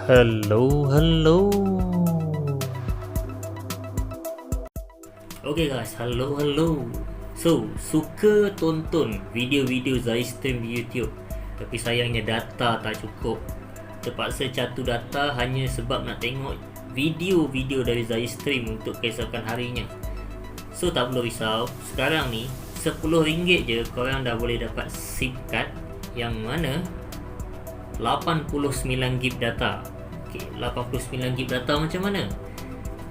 Hello. Okay guys, hello. So, suka tonton video-video Zai stream di YouTube, tapi sayangnya data tak cukup. Terpaksa catu data hanya sebab nak tengok video-video dari Zai stream untuk keesokan harinya. So, tak perlu risau. Sekarang ni RM10 je korang dah boleh dapat SIM card yang mana 89GB data. Okay, 89GB data macam mana?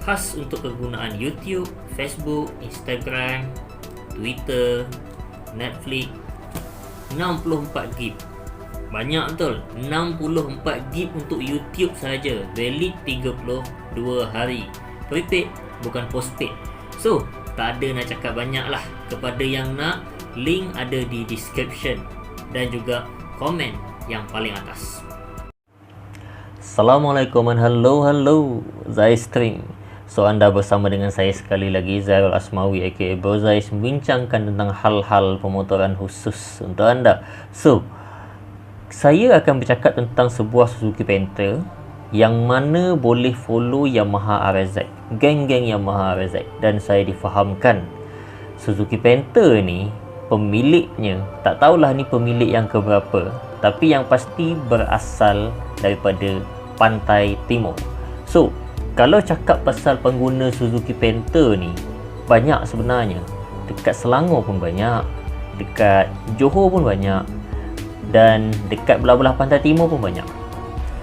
Khas untuk kegunaan YouTube, Facebook, Instagram, Twitter, Netflix. 64GB. Banyak betul. 64GB untuk YouTube saja. Valid 32 hari. Prepaid, bukan postpaid. So, tak ada nak cakap banyak lah. Kepada yang nak, link ada di description dan juga komen yang paling atas. Assalamualaikum and hello Zai Stream. So anda bersama dengan saya sekali lagi, Zairul Asmawi aka Bro Zai, membincangkan tentang hal-hal pemotoran khusus untuk anda. So saya akan bercakap tentang sebuah Suzuki Panther yang mana boleh follow Yamaha RZ, geng-geng Yamaha RZ. Dan saya difahamkan Suzuki Panther ni pemiliknya, tak tahulah ni pemilik yang keberapa, tapi yang pasti berasal daripada pantai timur. So, kalau cakap pasal pengguna Suzuki Panther ni, banyak sebenarnya. Dekat Selangor pun banyak, dekat Johor pun banyak, dan dekat belah-belah pantai timur pun banyak.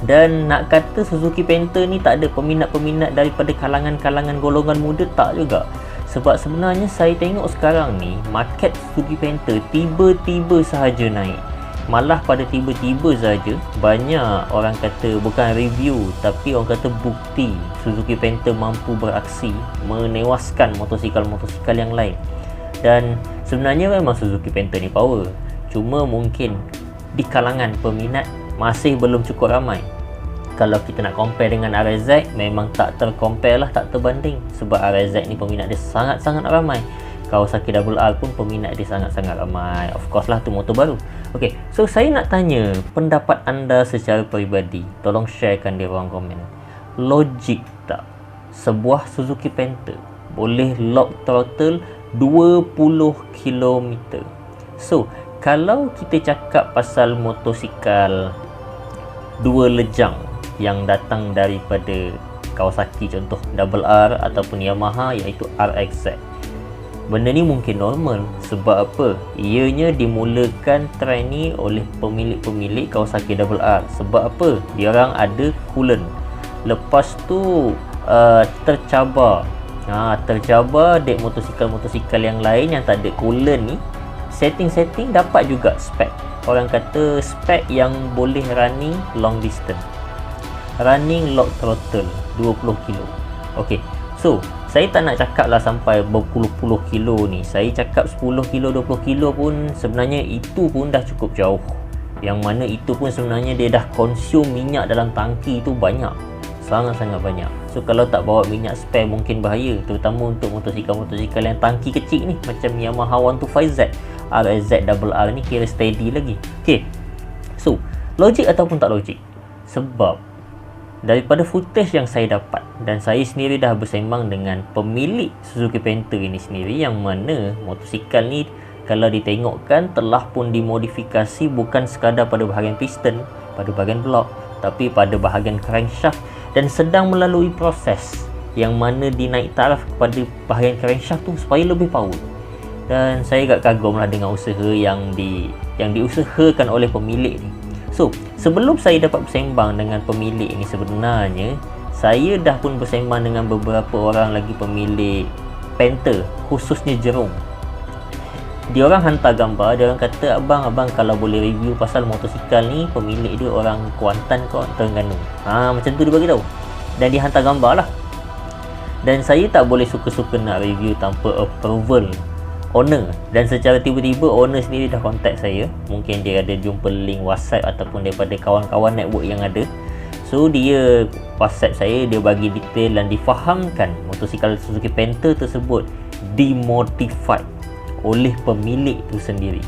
Dan nak kata Suzuki Panther ni tak ada peminat-peminat daripada kalangan-kalangan golongan muda, tak juga. Sebab sebenarnya saya tengok sekarang ni market Suzuki Panther tiba-tiba sahaja naik. Malah pada tiba-tiba saja banyak orang kata, bukan review tapi orang kata bukti Suzuki Panther mampu beraksi menewaskan motosikal-motosikal yang lain. Dan sebenarnya memang Suzuki Panther ni power, cuma mungkin di kalangan peminat masih belum cukup ramai. Kalau kita nak compare dengan RZ, memang tak tercompare lah, tak terbanding. Sebab RZ ni peminat dia sangat-sangat ramai. Kawasaki RR pun peminat dia sangat-sangat ramai. Of course lah, tu motor baru. Okay, so saya nak tanya pendapat anda secara peribadi. Tolong sharekan di ruang komen. Logik tak sebuah Suzuki Panther boleh lock throttle 20km? So, kalau kita cakap pasal motosikal dua lejang yang datang daripada Kawasaki, contoh RR ataupun Yamaha, iaitu RXZ, benda ni mungkin normal. Sebab apa? Ianya dimulakan trend ni oleh pemilik-pemilik Kawasaki RR. Sebab apa? Diorang ada coolant. Lepas tu tercabar dek motosikal-motosikal yang lain yang tak ada coolant ni, setting dapat juga spek. Orang kata spek yang boleh running long distance, running lock throttle 20 kilo. Okay, so saya tak nak cakap lah sampai berpuluh-puluh kilo ni. Saya cakap 10 kilo, 20 kilo pun sebenarnya itu pun dah cukup jauh. Yang mana itu pun sebenarnya dia dah consume minyak dalam tangki tu banyak, sangat-sangat banyak. So kalau tak bawa minyak spare mungkin bahaya, terutama untuk motosikal-motosikal yang tangki kecil ni, macam Yamaha 125Z, RZ RR ni kira steady lagi. Okay, so logik ataupun tak logik? Sebab daripada footage yang saya dapat, dan saya sendiri dah bersembang dengan pemilik Suzuki Panther ini sendiri, yang mana motosikal ni kalau ditengokkan telah pun dimodifikasi bukan sekadar pada bahagian piston, pada bahagian blok, tapi pada bahagian crankshaft, dan sedang melalui proses yang mana dinaik taraf kepada bahagian crankshaft tu supaya lebih power. Dan saya agak kagum lah dengan usaha yang diusahakan oleh pemilik ni. So, sebelum saya dapat bersembang dengan pemilik ni, sebenarnya saya dah pun bersembang dengan beberapa orang lagi pemilik Panther, khususnya Jerung. Dia orang hantar gambar, dia orang kata, abang kalau boleh review pasal motosikal ni, pemilik dia orang Kuantan kot, Terengganu. Macam tu dia bagi tahu. Dan dia hantar gambar lah. Dan saya tak boleh suka-suka nak review tanpa approval owner. Dan secara tiba-tiba owner sendiri dah contact saya. Mungkin dia ada jumpa link WhatsApp ataupun daripada kawan-kawan network yang ada. So dia WhatsApp saya, dia bagi detail dan difahamkan motosikal Suzuki Panther tersebut dimodified oleh pemilik tu sendiri.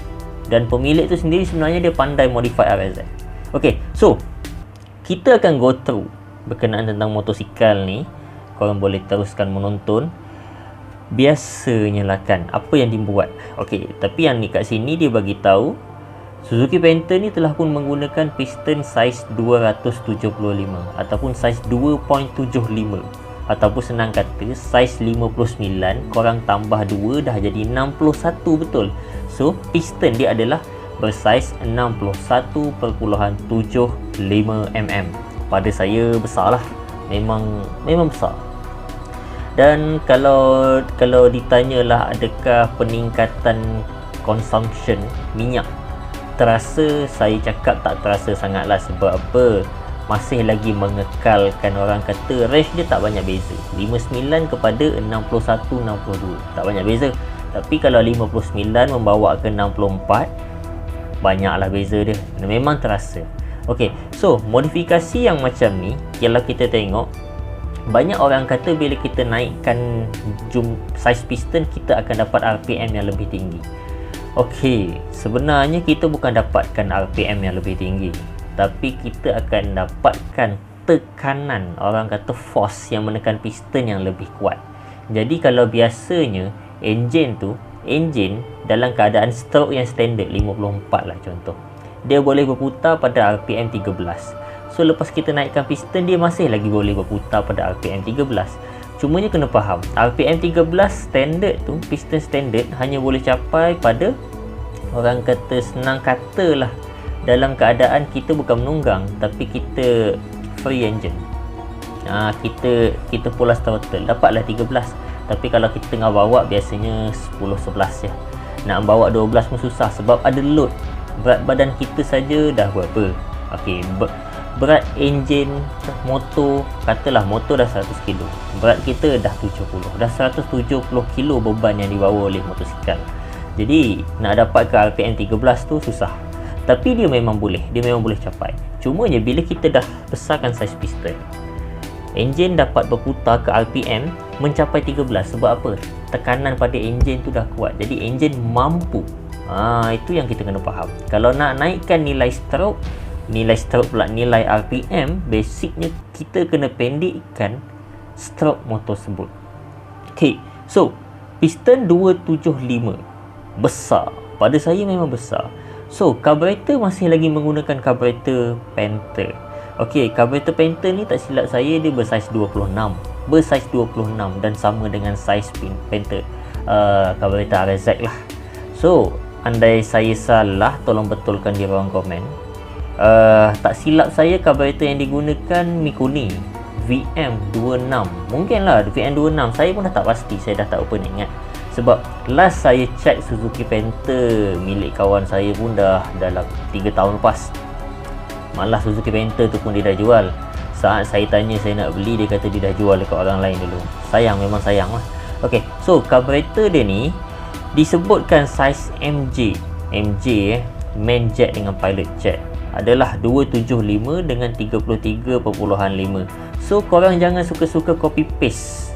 Dan pemilik tu sendiri sebenarnya dia pandai modify RZ. Okay, so kita akan go through berkenaan tentang motosikal ni. Korang boleh teruskan menonton. Biasanya lah kan apa yang dibuat. Okey, tapi yang ni kat sini dia bagi tahu Suzuki Panther ni telah pun menggunakan piston saiz 275 ataupun saiz 2.75, ataupun senang kata saiz 59 korang tambah 2 dah jadi 61, betul. So piston dia adalah bersaiz 61.75 mm. Pada saya besar lah, memang besar. Dan kalau ditanyalah adakah peningkatan consumption minyak terasa, saya cakap tak terasa sangat lah. Sebab apa? Masih lagi mengekalkan, orang kata range dia tak banyak beza, 59 kepada 61-62 tak banyak beza. Tapi kalau 59 membawa ke 64, banyaklah beza dia, memang terasa. Ok, so modifikasi yang macam ni, kalau kita tengok, banyak orang kata bila kita naikkan saiz piston, kita akan dapat RPM yang lebih tinggi. Okey, sebenarnya kita bukan dapatkan RPM yang lebih tinggi, tapi kita akan dapatkan tekanan, orang kata force yang menekan piston yang lebih kuat. Jadi kalau biasanya enjin dalam keadaan stroke yang standard 54 lah contoh, dia boleh berputar pada RPM 13. So lepas kita naikkan piston, dia masih lagi boleh berputar pada RPM 13. Cumanya kena faham, RPM 13 standard tu, piston standard hanya boleh capai pada, orang kata senang kata lah, dalam keadaan kita bukan menunggang tapi kita free engine. Kita pulas throttle, dapatlah 13. Tapi kalau kita tengah bawa, biasanya 10-11 je. Nak bawa 12 pun susah sebab ada load. Berat badan kita saja dah berapa? Okey, berat enjin motor, katalah motor dah 100 kilo, berat kita dah 70, dah 170 kilo beban yang dibawa oleh motosikal. Jadi nak dapat ke RPM 13 tu susah. Tapi dia memang boleh capai. Cumanya bila kita dah besarkan saiz piston, enjin dapat berputar ke RPM mencapai 13. Sebab apa? Tekanan pada enjin tu dah kuat, jadi enjin mampu. Itu yang kita kena faham. Kalau nak naikkan nilai stroke pula, nilai RPM, basicnya kita kena pendekkan stroke motor tersebut. Ok, so piston 275 besar, pada saya memang besar. So carburetor masih lagi menggunakan carburetor Panther. Ok, carburetor Panther ni tak silap saya dia bersaiz 26 dan sama dengan saiz Panther carburetor RZ lah. So andai saya salah, tolong betulkan di ruang komen. Tak silap saya carburetor yang digunakan Mikuni VM26, mungkinlah VM26, saya pun dah tak pasti, saya dah tak apa nak ingat. Sebab last saya check Suzuki Panther milik kawan saya pun dah dalam 3 tahun lepas. Malah Suzuki Panther tu pun dia dah jual. Saat saya tanya saya nak beli, dia kata dia dah jual dekat orang lain dulu. Sayang, memang sayang lah. Ok, so carburetor dia ni disebutkan saiz MJ, main jet dengan pilot jet, adalah 275 dengan 33.5. So korang jangan suka-suka copy paste,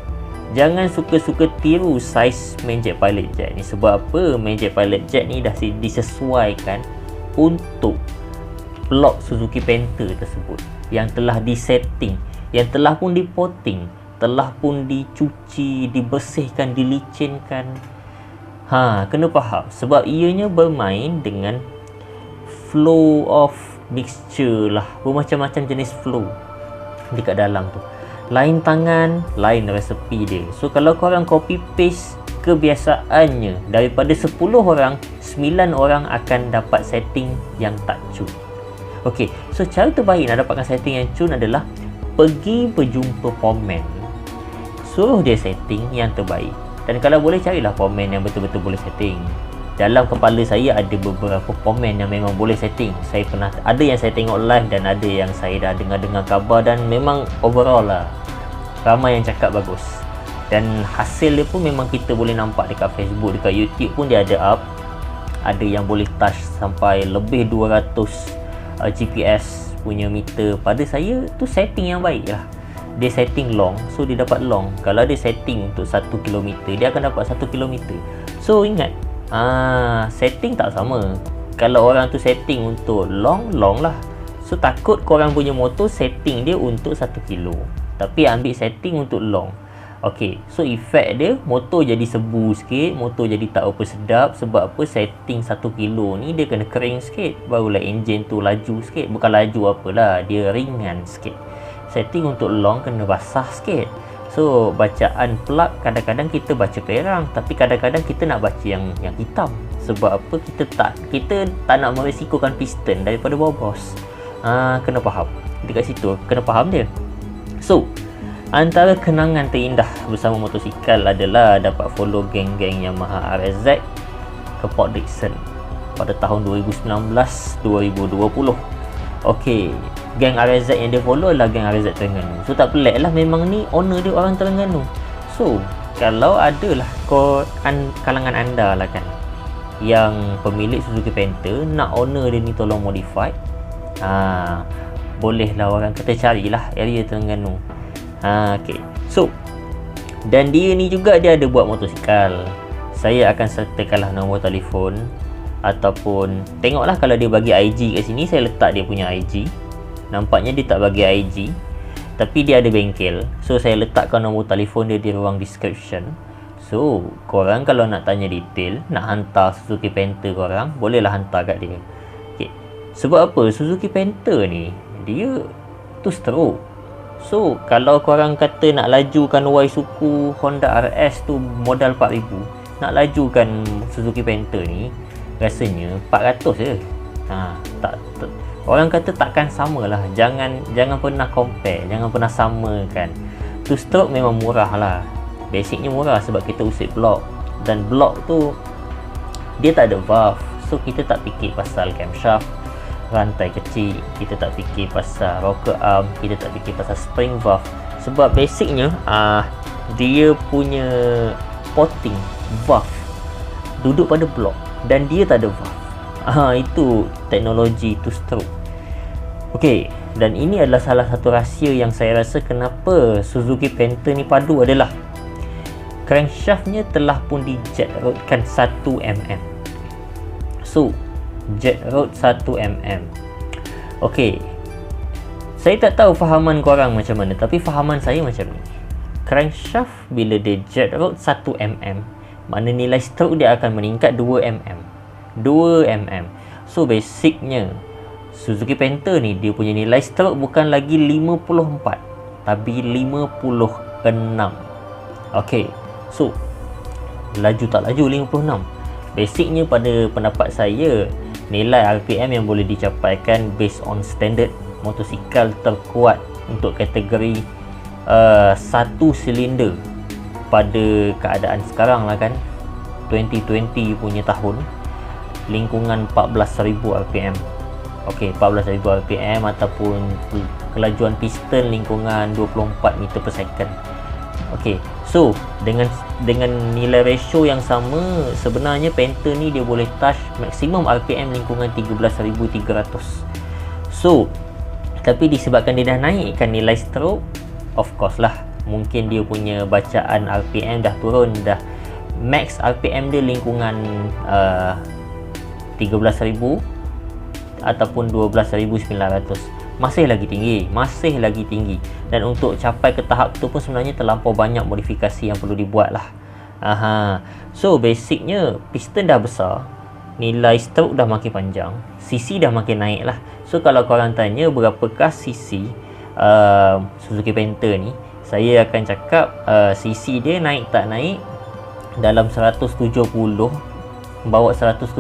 jangan suka-suka tiru saiz main jet pilot jet ni. Sebab apa? Main jet pilot jet ni dah disesuaikan untuk blok Suzuki Panther tersebut, yang telah disetting, yang telah pun dipotting, telah pun dicuci, dibersihkan, dilicinkan. Kena faham. Sebab ianya bermain dengan flow of mixture lah, bermacam-macam jenis flow dekat dalam tu. Lain tangan, lain resepi dia. So kalau korang copy paste, kebiasaannya daripada 10 orang, 9 orang akan dapat setting yang tak cun. Ok, so cara terbaik nak dapatkan setting yang cun adalah pergi berjumpa pomen, suruh dia setting yang terbaik. Dan kalau boleh, carilah pomen yang betul-betul boleh setting. Dalam kepala saya ada beberapa pomen yang memang boleh setting. Saya pernah, ada yang saya tengok live dan ada yang saya dah dengar khabar, dan memang overall lah ramai yang cakap bagus. Dan hasil dia pun memang kita boleh nampak dekat Facebook, dekat YouTube pun dia ada up. Ada yang boleh touch sampai lebih 200 GPS punya meter. Pada saya tu setting yang baik lah. Dia setting long, so dia dapat long. Kalau dia setting untuk 1 km, dia akan dapat 1 km. So ingat, setting tak sama. Kalau orang tu setting untuk long lah, So takut korang punya motor setting dia untuk 1 kilo, tapi ambil setting untuk long. Okey, so efek dia motor jadi sebu sikit, motor jadi tak apa sedap. Sebab apa? Setting 1 kilo ni dia kena kering sikit, barulah enjin tu laju sikit. Bukan laju apalah, dia ringan sikit. Setting untuk long kena basah sikit. So bacaan plug kadang-kadang kita baca perang, tapi kadang-kadang kita nak baca yang hitam. Sebab apa? Kita tak nak merisikokan piston daripada bobos. Kena faham dekat situ, kena faham dia. So antara kenangan terindah bersama motosikal adalah dapat follow geng-geng Yamaha RZ ke Port Dickson pada tahun 2019-2020. Okey, geng RZ yang dia follow adalah geng RZ Terengganu. So tak pelik lah, memang ni owner dia orang Terengganu. So kalau adalah kalangan anda lah kan yang pemilik Suzuki Panther, nak owner dia ni tolong modified, bolehlah orang kata carilah area Terengganu. Okay. So dan dia ni juga dia ada buat motosikal. Saya akan sertakanlah nombor telefon, ataupun tengoklah kalau dia bagi IG kat sini, saya letak dia punya IG. Nampaknya dia tak bagi IG, tapi dia ada bengkel. So saya letakkan nombor telefon dia di ruang description. So korang kalau nak tanya detail, nak hantar Suzuki Panther korang, bolehlah hantar kat dia. Okay. Sebab apa? Suzuki Panther ni dia tu stroke. So kalau korang kata nak lajukan Y suku Honda RS tu modal 4,000, nak lajukan Suzuki Panther ni rasanya 400 je. Orang kata takkan samalah. Jangan pernah compare, jangan pernah samakan. Two stroke memang murah lah. Basicnya murah sebab kita usik blok, dan blok tu dia tak ada valve. So kita tak fikir pasal camshaft, rantai kecil, kita tak fikir pasal rocker arm, kita tak fikir pasal spring valve. Sebab basicnya dia punya porting valve duduk pada blok dan dia tak ada valve. Itu teknologi two stroke. Okey, dan ini adalah salah satu rahsia yang saya rasa kenapa Suzuki Panther ni padu adalah crankshaftnya telah pun di jet roadkan 1mm. So jet road 1mm. Okey, saya tak tahu fahaman korang macam mana, tapi fahaman saya macam ni. Crankshaft bila dia jet road 1mm, mana nilai stroke dia akan meningkat 2mm. So basicnya Suzuki Panther ni dia punya nilai stroke bukan lagi 54, tapi 56. Okey, so laju tak laju 56. Basicnya pada pendapat saya, nilai RPM yang boleh dicapaikan based on standard motosikal terkuat untuk kategori satu silinder pada keadaan sekarang lah kan, 2020 punya tahun, lingkungan 14,000 RPM. Okey, 14,000 RPM ataupun kelajuan piston lingkungan 24 meter per second. Okey, so dengan nilai ratio yang sama, sebenarnya Panther ni dia boleh touch maksimum RPM lingkungan 13,300. So tapi disebabkan dia dah naikkan nilai stroke, of course lah, mungkin dia punya bacaan RPM dah turun, dah max RPM dia lingkungan 13,000 ataupun 12,900. Masih lagi tinggi, dan untuk capai ke tahap tu pun sebenarnya terlampau banyak modifikasi yang perlu dibuat lah. So basicnya piston dah besar, nilai stroke dah makin panjang, cc dah makin naik lah. So kalau korang tanya berapakah cc Suzuki Panther ni, saya akan cakap cc dia naik tak naik dalam 170 bawa 175.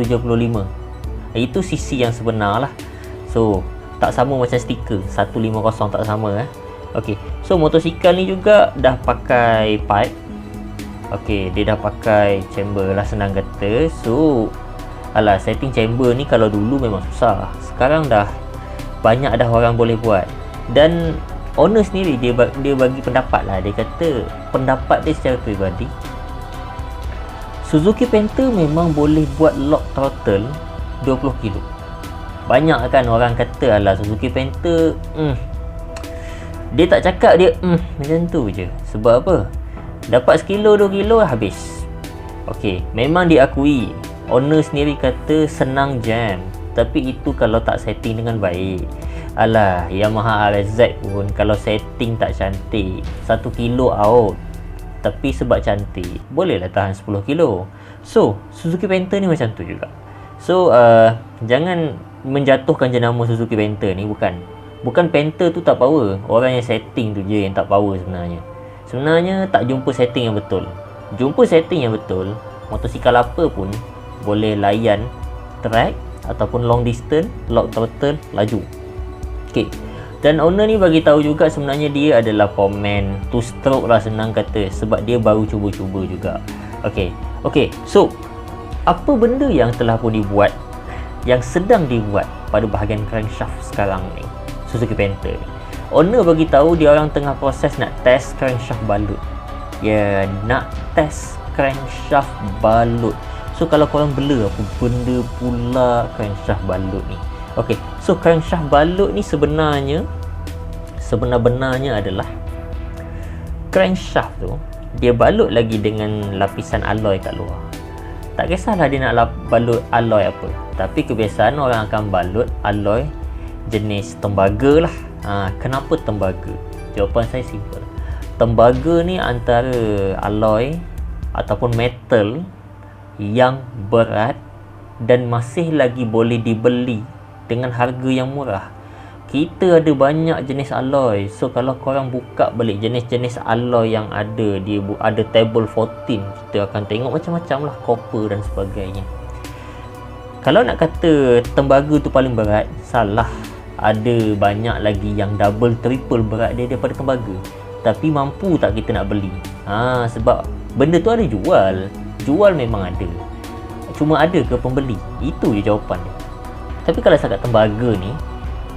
Itu cc yang sebenar lah. So tak sama macam stiker 150, tak sama Okey, so motosikal ni juga dah pakai pipe. Okey, dia dah pakai chamber lah, senang kata. So setting chamber ni kalau dulu memang susah, sekarang dah banyak dah orang boleh buat. Dan owner sendiri dia bagi pendapat lah. Dia kata pendapat dia secara peribadi, Suzuki Panther memang boleh buat lock throttle 20 kilo. Banyak kan orang kata Suzuki Panther dia tak cakap dia macam tu je. Sebab apa? Dapat 1 kilo 2 kilo habis. Okey, memang diakui, owner sendiri kata senang jam, tapi itu kalau tak setting dengan baik. Alah, Yamaha RZ pun kalau setting tak cantik 1 kilo out, tapi sebab cantik bolehlah tahan 10 kilo. So Suzuki Panther ni macam tu juga. So jangan menjatuhkan jenama Suzuki Panther ni. Bukan Panther tu tak power, orang yang setting tu je yang tak power sebenarnya tak jumpa setting yang betul. Jumpa setting yang betul, motosikal apa pun boleh layan track ataupun long distance, lock throttle, laju. Okay. Dan owner ni bagi tahu juga sebenarnya dia adalah komen 2 stroke lah, senang kata, sebab dia baru cuba-cuba juga. Okay. So apa benda yang telah pun dibuat, yang sedang dibuat pada bahagian crankshaft sekarang ni Suzuki Panther ni? Owner bagi tahu dia orang tengah proses nak test crankshaft balut. Ya, nak test crankshaft balut. So kalau korang bela, apa benda pula crankshaft balut ni? Okay, so crankshaft balut ni sebenarnya adalah crankshaft tu dia balut lagi dengan lapisan alloy kat luar. Tak kisahlah dia nak balut alloy apa, tapi kebiasaan orang akan balut alloy jenis tembaga lah. Kenapa tembaga? Jawapan saya simple. Tembaga ni antara alloy ataupun metal yang berat dan masih lagi boleh dibeli dengan harga yang murah. Kita ada banyak jenis alloy. So kalau korang buka balik jenis-jenis alloy yang ada, dia ada table 14, kita akan tengok macam-macam lah, copper dan sebagainya. Kalau nak kata tembaga tu paling berat, salah. Ada banyak lagi yang double triple berat dia daripada tembaga. Tapi mampu tak kita nak beli? Sebab benda tu ada jual memang ada, cuma ada ke pembeli? Itu je jawapan dia. Tapi kalau sangat tembaga ni,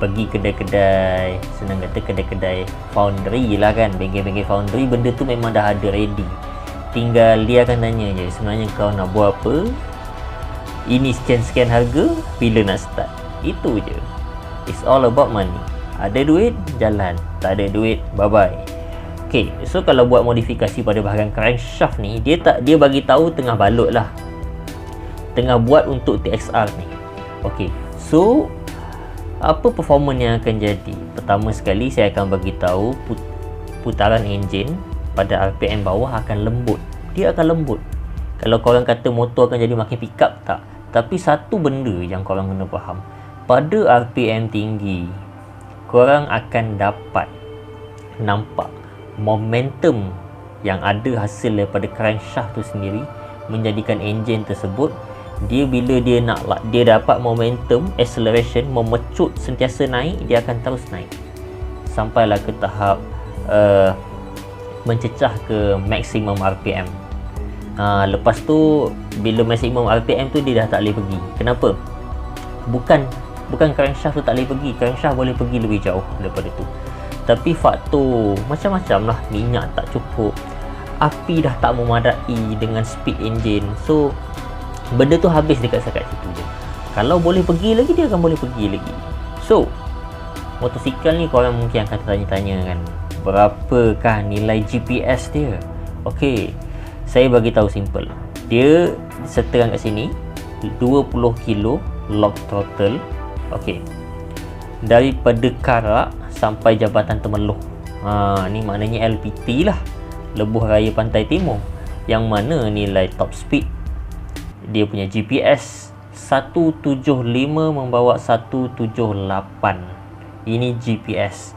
pergi kedai-kedai, senang kata kedai-kedai foundry lah kan, bengkel-bengkel foundry, benda tu memang dah ada ready. Tinggal dia akan tanya je, sebenarnya kau nak buat apa, ini sekian-sekian harga, bila nak start. Itu je. It's all about money. Ada duit, jalan. Tak ada duit, bye-bye. Okay, so kalau buat modifikasi pada bahagian crankshaft ni, dia bagi tahu tengah balut lah, tengah buat untuk TXR ni. Okay, so apa performance yang akan jadi? Pertama sekali saya akan bagi tahu putaran enjin pada RPM bawah akan lembut. Dia akan lembut. Kalau korang kata motor akan jadi makin pick up, tak. Tapi satu benda yang korang kena faham, pada RPM tinggi korang akan dapat nampak momentum yang ada hasil daripada crankshaft tu sendiri, menjadikan enjin tersebut, bila dia dapat momentum acceleration, memecut sentiasa naik, dia akan terus naik sampailah ke tahap mencecah ke maksimum RPM. Lepas tu bila maksimum RPM tu dia dah tak boleh pergi. Kenapa? Bukan crankshaft tu tak boleh pergi, crankshaft boleh pergi lebih jauh daripada tu, tapi faktor macam-macam lah. Minyak tak cukup, api dah tak memadai dengan speed engine, so benda tu habis dekat situ je. Kalau boleh pergi lagi, dia akan boleh pergi lagi. So motosikal ni korang mungkin akan tanya-tanya kan, berapakah nilai GPS dia? Okey, saya bagi tahu simple. Dia seterang kat sini 20 kilo lock throttle. Okey, daripada Karak sampai Jabatan Temeloh. Ni maknanya LPT lah, Lebuh Raya Pantai Timur, yang mana nilai top speed dia punya GPS 175 membawa 178. Ini GPS.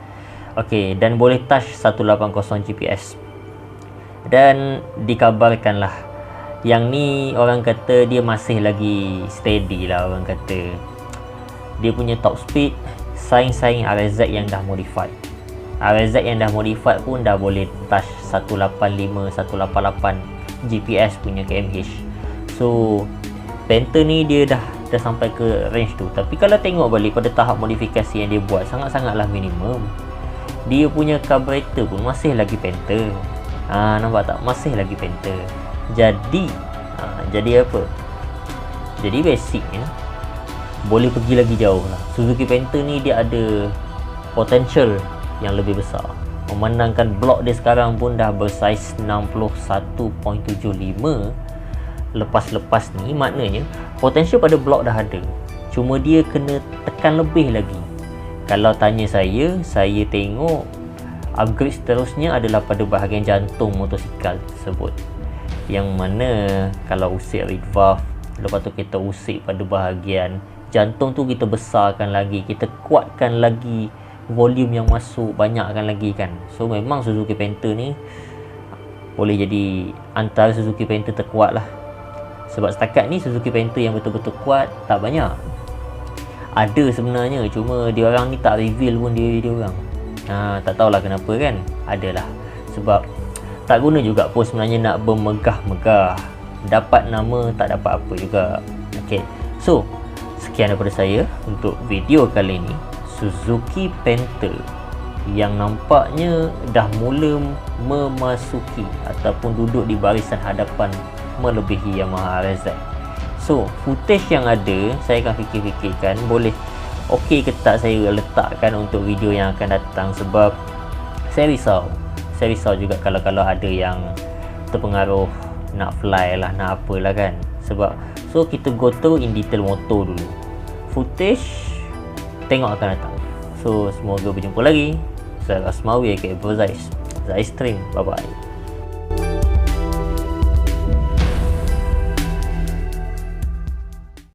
Okey, dan boleh touch 180 GPS. Dan dikabarkanlah yang ni orang kata dia masih lagi steady lah, orang kata dia punya top speed saing-saing RZ yang dah modified. RZ yang dah modified pun dah boleh touch 185, 188 GPS punya kmh. So Panther ni dia dah sampai ke range tu. Tapi kalau tengok balik pada tahap modifikasi yang dia buat, sangat-sangatlah minimum. Dia punya carburetor pun masih lagi Panther. Nampak tak? Masih lagi Panther. Jadi apa? Jadi basicnya boleh pergi lagi jauh lah. Suzuki Panther ni dia ada potential yang lebih besar. Memandangkan blok dia sekarang pun dah bersaiz 61.75. Lepas-lepas ni maknanya potensial pada blok dah ada, cuma dia kena tekan lebih lagi. Kalau tanya saya tengok upgrade seterusnya adalah pada bahagian jantung motosikal tersebut, yang mana kalau usik reed valve, lepas tu kita usik pada bahagian jantung tu, kita besarkan lagi, kita kuatkan lagi volume yang masuk, banyakkan lagi kan. So memang Suzuki Panther ni boleh jadi antara Suzuki Panther terkuat lah. Sebab setakat ni Suzuki Panther yang betul-betul kuat tak banyak. Ada sebenarnya, cuma dia orang ni tak reveal pun dia orang. Tak tahulah kenapa kan. Adalah sebab tak guna juga pun sebenarnya nak bermegah-megah. Dapat nama tak dapat apa juga. Okay, so sekian daripada saya untuk video kali ni. Suzuki Panther yang nampaknya dah mula memasuki ataupun duduk di barisan hadapan melebihi Yamaha RZ. So footage yang ada, saya akan fikir-fikirkan boleh okey ke tak saya letakkan untuk video yang akan datang. Sebab saya risau juga kalau ada yang terpengaruh nak fly lah, nak apalah kan. Sebab so kita go through in detail motor dulu, footage tengok akan datang. So semoga berjumpa lagi. Saya Asmawi aka Zai Stream. Bye bye.